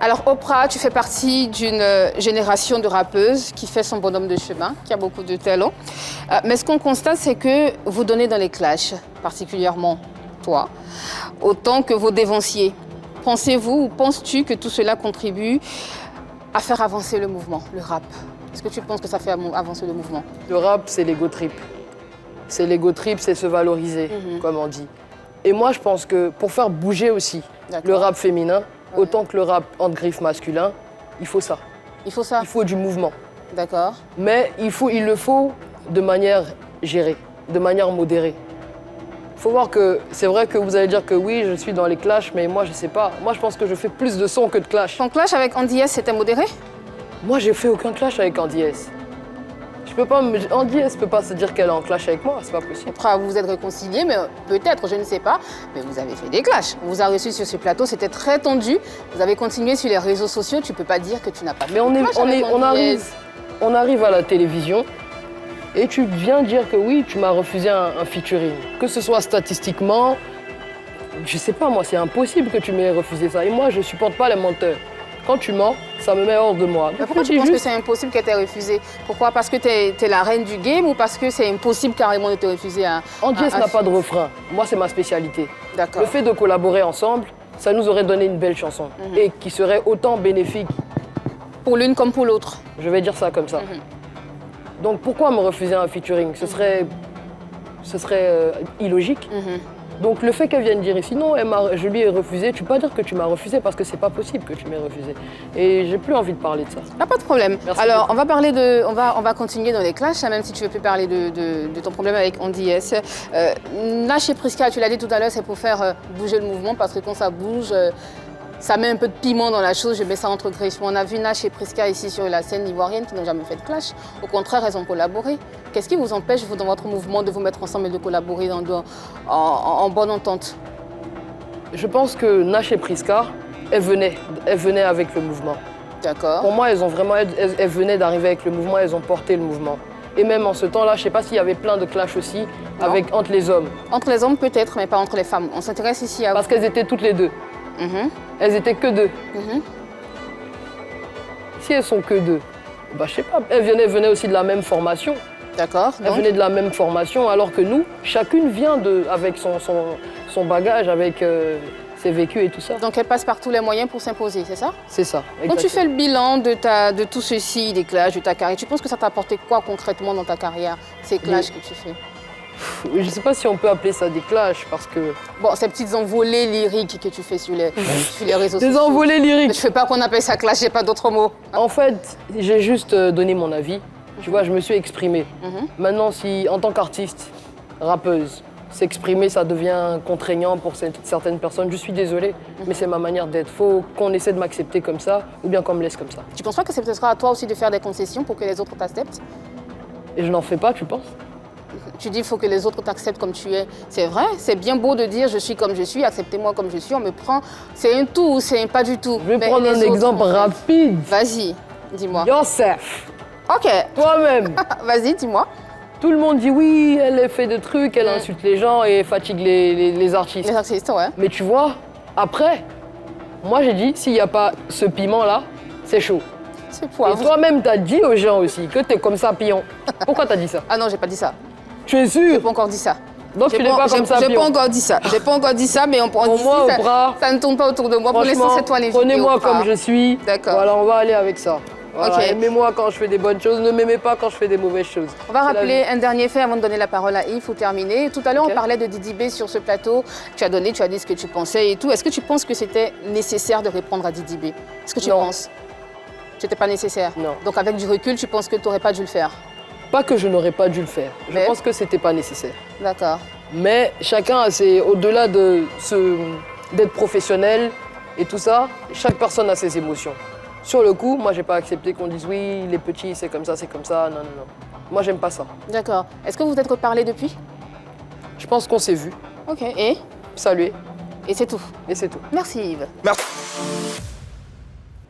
Alors Oprah, tu fais partie d'une génération de rappeuses qui fait son bonhomme de chemin, qui a beaucoup de talent. Mais ce qu'on constate, c'est que vous donnez dans les clashs, particulièrement toi, autant que vos dévanciers. Pensez-vous ou penses-tu que tout cela contribue à faire avancer le mouvement, le rap? Est-ce que tu penses que ça fait avancer le mouvement? Le rap, c'est l'ego trip. C'est l'ego trip, c'est se valoriser, comme on dit. Et moi, je pense que pour faire bouger aussi le rap féminin, autant que le rap entre griffes masculin, il faut ça. Il faut ça? Il faut du mouvement. D'accord. Mais il le faut de manière gérée, de manière modérée. Il faut voir que c'est vrai que vous allez dire que oui, je suis dans les clashs, mais moi, je sais pas. Moi, je pense que je fais plus de sons que de clash. Ton clash avec Andy S, c'était modéré? Moi, j'ai fait aucun clash avec Andy S. Andy S peut pas se dire qu'elle est en clash avec moi, c'est pas possible. Après, vous vous êtes réconciliés, mais peut-être, je ne sais pas, mais vous avez fait des clashs. On vous a reçu sur ce plateau, c'était très tendu. Vous avez continué sur les réseaux sociaux, tu peux pas dire que tu n'as pas fait de clash avec Andy S. On arrive à la télévision et tu viens dire que oui, tu m'as refusé un featuring. Que ce soit statistiquement, je sais pas moi, c'est impossible que tu m'aies refusé ça. Et moi, je supporte pas les menteurs. Quand tu mens, ça me met hors de moi. Mais pourquoi tu penses que c'est impossible qu'elle t'ait refusé? Pourquoi? Parce que t'es la reine du game ou parce que c'est impossible carrément de te refuser un... Andy S n'a pas de refrain. Moi, c'est ma spécialité. D'accord. Le fait de collaborer ensemble, ça nous aurait donné une belle chanson et qui serait autant bénéfique. Pour l'une comme pour l'autre. Je vais dire ça comme ça. Donc pourquoi me refuser un featuring? Ce serait illogique. Donc le fait qu'elle vienne dire ici, non, je lui ai refusé, tu peux pas dire que tu m'as refusé parce que c'est pas possible que tu m'aies refusé. Et j'ai plus envie de parler de ça. Ah, pas de problème. Merci Alors, beaucoup. on va continuer dans les clashs, hein, même si tu veux plus parler de ton problème avec Andy S. Nash et Priska, tu l'as dit tout à l'heure, c'est pour faire bouger le mouvement parce que quand ça bouge, ça met un peu de piment dans la chose, je mets ça entre griffes. On a vu Nash et Priska ici sur la scène ivoirienne qui n'ont jamais fait de clash. Au contraire, elles ont collaboré. Qu'est-ce qui vous empêche, vous, dans votre mouvement, de vous mettre ensemble et de collaborer en bonne entente? Je pense que Nash et Priska, elles venaient avec le mouvement. D'accord. Pour moi, elles venaient d'arriver avec le mouvement, elles ont porté le mouvement. Et même en ce temps-là, je sais pas s'il y avait plein de clashs aussi entre les hommes. Entre les hommes peut-être, mais pas entre les femmes. On s'intéresse ici à vous. Parce qu'elles étaient toutes les deux. Elles étaient que deux. Si elles sont que deux, bah, je sais pas, elles venaient aussi de la même formation. D'accord. Elles venaient de la même formation, alors que nous, chacune vient avec son bagage, avec ses vécus et tout ça. Donc elle passe par tous les moyens pour s'imposer, c'est ça? C'est ça, exactement. Quand tu fais le bilan de tout ceci, des clashs, de ta carrière, tu penses que ça t'a apporté quoi concrètement dans ta carrière, ces clashs que tu fais? Je ne sais pas si on peut appeler ça des clashs, parce que... Bon, ces petites envolées lyriques que tu fais sur les réseaux sociaux. Des envolées lyriques. Mais je ne fais pas qu'on appelle ça clash, j'ai pas d'autres mots. En fait, j'ai juste donné mon avis. Tu vois, je me suis exprimée. Maintenant, si en tant qu'artiste, rappeuse, s'exprimer, ça devient contraignant pour certaines personnes, je suis désolée, mais c'est ma manière d'être. Faut qu'on essaie de m'accepter comme ça, ou bien qu'on me laisse comme ça. Tu penses pas que c'est peut-être à toi aussi de faire des concessions pour que les autres t'acceptent? Et je n'en fais pas, tu penses? Tu dis qu'il faut que les autres t'acceptent comme tu es. C'est vrai, c'est bien beau de dire je suis comme je suis, acceptez-moi comme je suis, on me prend. C'est un tout ou c'est un pas du tout. Je vais prendre un exemple rapide. Vas-y, dis-moi. Yourself. Ok. Toi-même. Vas-y, dis-moi. Tout le monde dit oui, elle fait des trucs, elle insulte les gens et fatigue les artistes. Les artistes, ouais. Mais tu vois, après, moi j'ai dit, s'il n'y a pas ce piment-là, c'est chaud. C'est poivre. Et toi-même, t'as dit aux gens aussi que t'es comme ça, pion. Pourquoi t'as dit ça? Ah non, j'ai pas dit ça. Tu es sûr? J'ai pas encore dit ça. Donc tu n'es pas comme ça, J'ai pion. pas encore dit ça. J'ai pas encore dit ça, mais on Pour dit moi, ça, Oprah, ça ne tourne pas autour de moi. Pour l'instant, c'est toi les vidéos. Prenez-moi comme je suis. D'accord. Voilà, on va aller avec ça. Voilà, Ok. aimez-moi quand je fais des bonnes choses, ne m'aimez pas quand je fais des mauvaises choses. On va C'est la rappeler vie. un dernier fait avant de donner la parole à Yves pour terminer. Tout à l'heure, Ok. on parlait de Didi B sur ce plateau. Tu as dit ce que tu pensais et tout. Est-ce que tu penses que c'était nécessaire de répondre à Didi B? Est-ce que tu Non. penses? C'était pas nécessaire? Non. Donc avec du recul, tu penses que tu n'aurais pas dû le faire? Pas que je n'aurais pas dû le faire. Je Mais- pense que c'était pas nécessaire. D'accord. Mais chacun a au-delà d'être professionnel et tout ça, chaque personne a ses émotions. Sur le coup, moi, j'ai pas accepté qu'on dise oui, les petits, c'est comme ça, non, non, non. Moi, j'aime pas ça. D'accord. Est-ce que vous vous êtes reparlé depuis? Je pense qu'on s'est vu, Ok. Et salué, c'est tout. et c'est tout. Merci Yves. Merci.